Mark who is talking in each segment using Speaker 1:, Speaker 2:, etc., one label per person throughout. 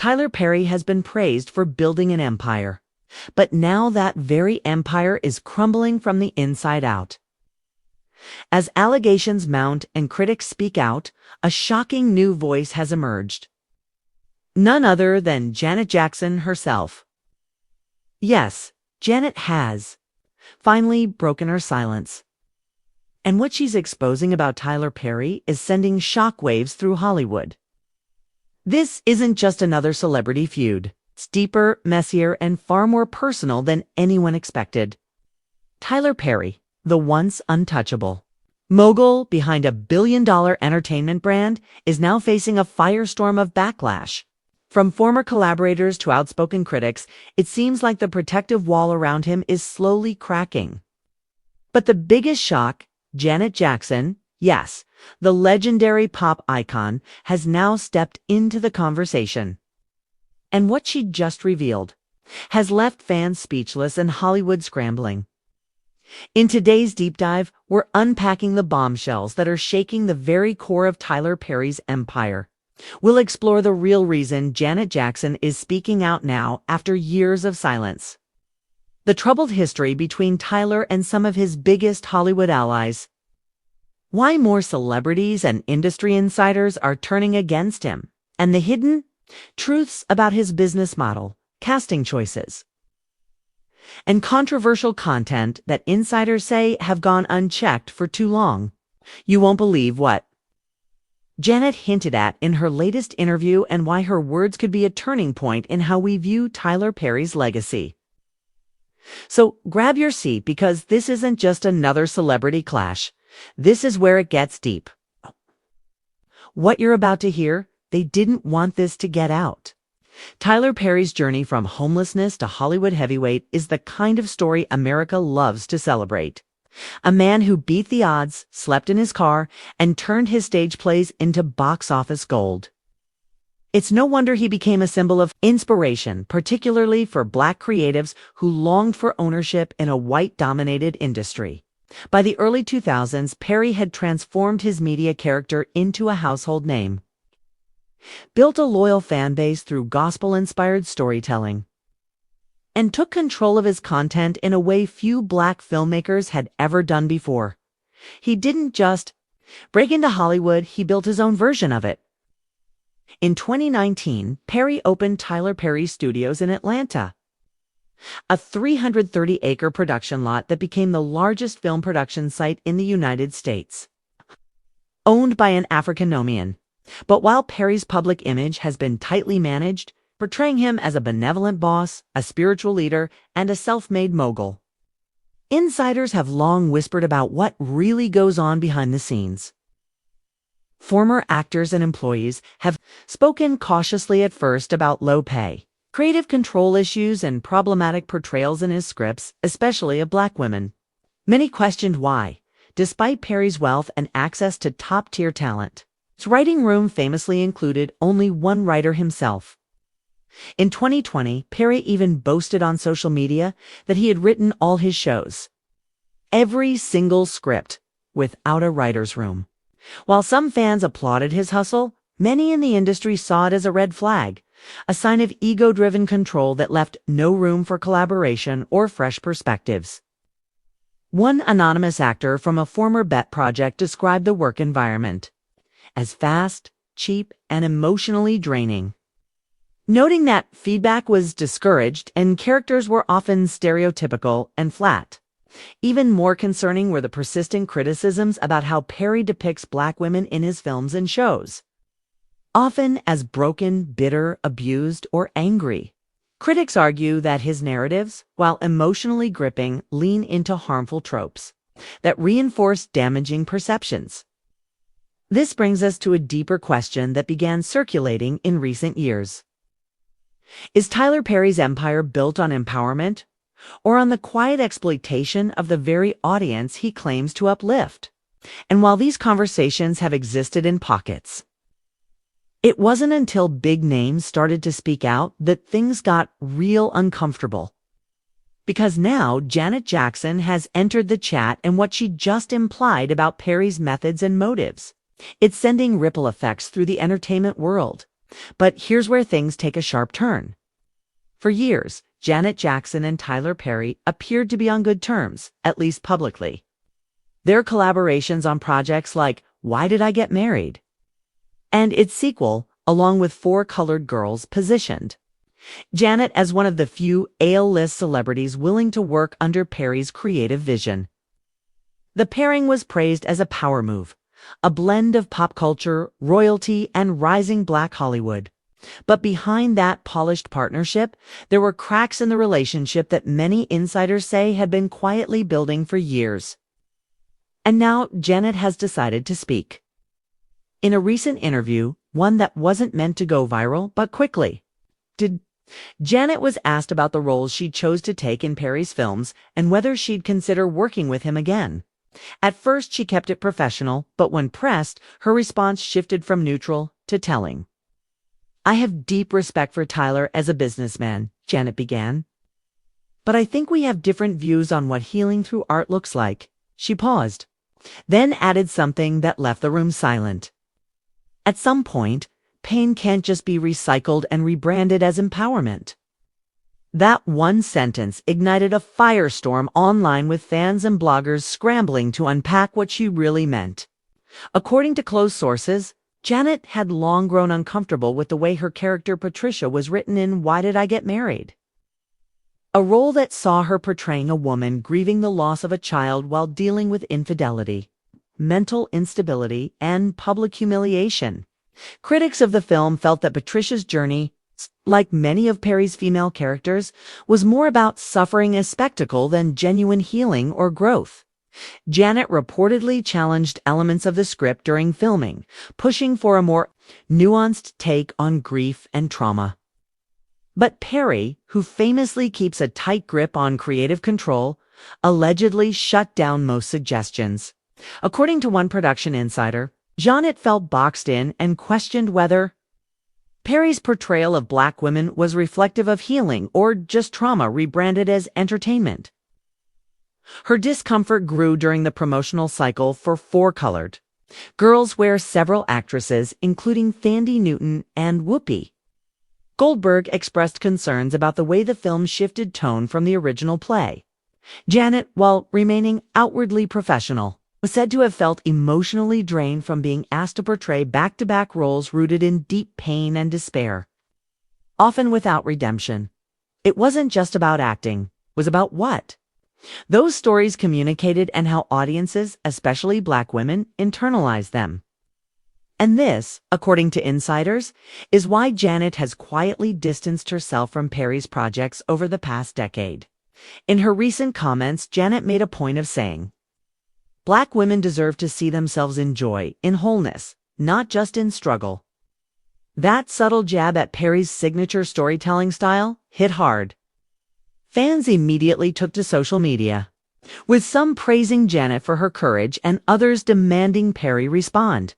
Speaker 1: Tyler Perry has been praised for building an empire. But now that very empire is crumbling from the inside out. As allegations mount and critics speak out, a shocking new voice has emerged. None other than Janet Jackson herself. Yes, Janet has finally broken her silence. And what she's exposing about Tyler Perry is sending shockwaves through Hollywood. This isn't just another celebrity feud. It's deeper, messier, and far more personal than anyone expected. Tyler Perry, the once untouchable mogul behind a billion-dollar entertainment brand, is now facing a firestorm of backlash. From former collaborators to outspoken critics, it seems like the protective wall around him is slowly cracking. But the biggest shock, Janet Jackson, yes, the legendary pop icon, has now stepped into the conversation. And what she just revealed has left fans speechless and Hollywood scrambling. In today's deep dive, we're unpacking the bombshells that are shaking the very core of Tyler Perry's empire. We'll explore the real reason Janet Jackson is speaking out now after years of silence. The troubled history between Tyler and some of his biggest Hollywood allies. Why more celebrities and industry insiders are turning against him, and the hidden truths about his business model, casting choices, and controversial content that insiders say have gone unchecked for too long. You won't believe what Janet hinted at in her latest interview and why her words could be a turning point in how we view Tyler Perry's legacy. So grab your seat, because this isn't just another celebrity clash. This is where it gets deep. What you're about to hear, they didn't want this to get out. Tyler Perry's journey from homelessness to Hollywood heavyweight is the kind of story America loves to celebrate. A man who beat the odds, slept in his car, and turned his stage plays into box office gold. It's no wonder he became a symbol of inspiration, particularly for Black creatives who longed for ownership in a white-dominated industry. By the early 2000s, Perry had transformed his media character into a household name, built a loyal fan base through gospel-inspired storytelling, and took control of his content in a way few Black filmmakers had ever done before. He didn't just break into Hollywood, he built his own version of it. In 2019, Perry opened Tyler Perry Studios in Atlanta, a 330-acre production lot that became the largest film production site in the United States, owned by an African-American. But while Perry's public image has been tightly managed, portraying him as a benevolent boss, a spiritual leader, and a self-made mogul, insiders have long whispered about what really goes on behind the scenes. Former actors and employees have spoken cautiously at first about low pay, creative control issues, and problematic portrayals in his scripts, especially of Black women. Many questioned why, despite Perry's wealth and access to top-tier talent, his writing room famously included only one writer himself. In 2020, Perry even boasted on social media that he had written all his shows, every single script, without a writer's room. While some fans applauded his hustle, many in the industry saw it as a red flag, a sign of ego-driven control that left no room for collaboration or fresh perspectives. One anonymous actor from a former BET project described the work environment as fast, cheap, and emotionally draining, noting that feedback was discouraged and characters were often stereotypical and flat. Even more concerning were the persistent criticisms about how Perry depicts Black women in his films and shows, often as broken, bitter, abused, or angry. Critics argue that his narratives, while emotionally gripping, lean into harmful tropes that reinforce damaging perceptions. This brings us to a deeper question that began circulating in recent years. Is Tyler Perry's empire built on empowerment, or on the quiet exploitation of the very audience he claims to uplift? And while these conversations have existed in pockets, it wasn't until big names started to speak out that things got real uncomfortable. Because now Janet Jackson has entered the chat, and what she just implied about Perry's methods and motives, it's sending ripple effects through the entertainment world. But here's where things take a sharp turn. For years, Janet Jackson and Tyler Perry appeared to be on good terms, at least publicly. Their collaborations on projects like Why Did I Get Married? And its sequel, along with Four Colored Girls, positioned Janet as one of the few A-list celebrities willing to work under Perry's creative vision. The pairing was praised as a power move, a blend of pop culture, royalty, and rising Black Hollywood. But behind that polished partnership, there were cracks in the relationship that many insiders say had been quietly building for years. And now Janet has decided to speak. In a recent interview, one that wasn't meant to go viral, but quickly, Janet was asked about the roles she chose to take in Perry's films and whether she'd consider working with him again. At first, she kept it professional, but when pressed, her response shifted from neutral to telling. "I have deep respect for Tyler as a businessman," Janet began. "But I think we have different views on what healing through art looks like." She paused, then added something that left the room silent. "At some point, pain can't just be recycled and rebranded as empowerment." That one sentence ignited a firestorm online with fans and bloggers scrambling to unpack what she really meant. According to close sources, Janet had long grown uncomfortable with the way her character Patricia was written in Why Did I Get Married? A role that saw her portraying a woman grieving the loss of a child while dealing with infidelity, mental instability, and public humiliation. Critics of the film felt that Patricia's journey, like many of Perry's female characters, was more about suffering a spectacle than genuine healing or growth. Janet reportedly challenged elements of the script during filming, pushing for a more nuanced take on grief and trauma. But Perry, who famously keeps a tight grip on creative control, allegedly shut down most suggestions. According to one production insider, Janet felt boxed in and questioned whether Perry's portrayal of Black women was reflective of healing or just trauma rebranded as entertainment. Her discomfort grew during the promotional cycle for Four Colored Girls, where several actresses, including Thandie Newton and Whoopi Goldberg, expressed concerns about the way the film shifted tone from the original play. Janet, while remaining outwardly professional, was said to have felt emotionally drained from being asked to portray back-to-back roles rooted in deep pain and despair, often without redemption. It wasn't just about acting. It was about what those stories communicated and how audiences, especially Black women, internalized them. And this, according to insiders, is why Janet has quietly distanced herself from Perry's projects over the past decade. In her recent comments, Janet made a point of saying, "Black women deserve to see themselves in joy, in wholeness, not just in struggle." That subtle jab at Perry's signature storytelling style hit hard. Fans immediately took to social media, with some praising Janet for her courage and others demanding Perry respond.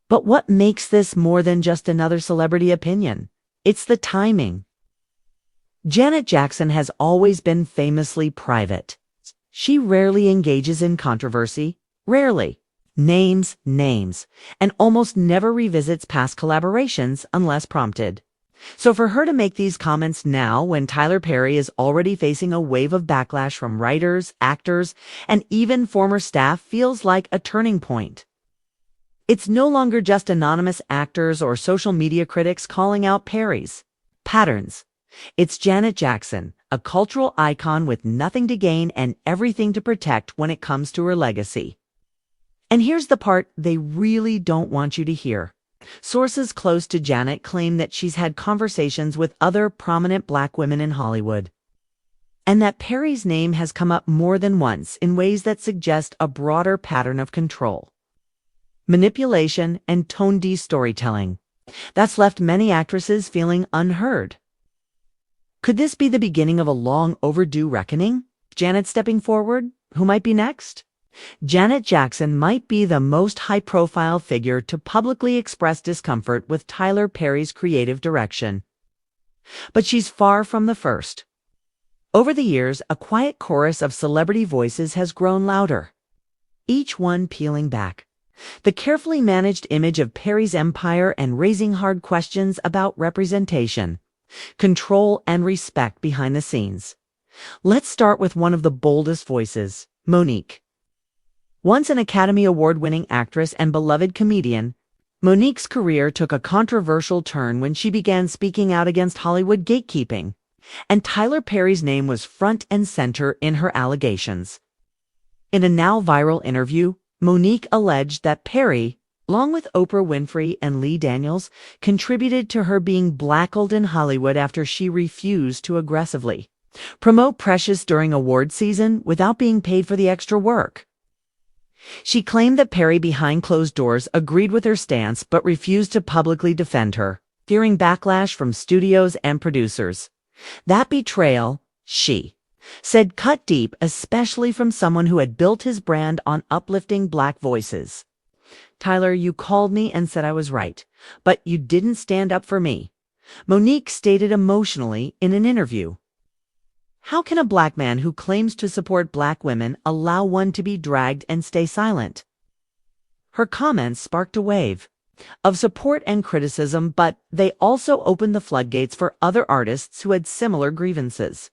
Speaker 1: But what makes this more than just another celebrity opinion? It's the timing. Janet Jackson has always been famously private. She rarely engages in controversy, names, and almost never revisits past collaborations unless prompted. So for her to make these comments now, when Tyler Perry is already facing a wave of backlash from writers, actors, and even former staff, feels like a turning point. It's no longer just anonymous actors or social media critics calling out Perry's patterns. It's Janet Jackson, a cultural icon with nothing to gain and everything to protect when it comes to her legacy. And here's the part they really don't want you to hear. Sources close to Janet claim that she's had conversations with other prominent Black women in Hollywood, and that Perry's name has come up more than once in ways that suggest a broader pattern of control, manipulation, and tone-deaf storytelling that's left many actresses feeling unheard. Could this be the beginning of a long overdue reckoning? Janet stepping forward? Who might be next? Janet Jackson might be the most high-profile figure to publicly express discomfort with Tyler Perry's creative direction. But she's far from the first. Over the years, a quiet chorus of celebrity voices has grown louder, each one peeling back, The carefully managed image of Perry's empire and raising hard questions about representation, control, and respect behind the scenes. Let's start with one of the boldest voices, Monique. Once an Academy Award-winning actress and beloved comedian, Monique's career took a controversial turn when she began speaking out against Hollywood gatekeeping, and Tyler Perry's name was front and center in her allegations. In a now viral interview, Monique alleged that Perry, along with Oprah Winfrey and Lee Daniels, contributed to her being blackballed in Hollywood after she refused to aggressively promote Precious during award season without being paid for the extra work. She claimed that Perry behind closed doors agreed with her stance but refused to publicly defend her, fearing backlash from studios and producers. That betrayal, she said, cut deep, especially from someone who had built his brand on uplifting Black voices. Tyler, you called me and said I was right, but you didn't stand up for me, Monique stated emotionally in an interview. How can a Black man who claims to support Black women allow one to be dragged and stay silent? Her comments sparked a wave of support and criticism, but they also opened the floodgates for other artists who had similar grievances.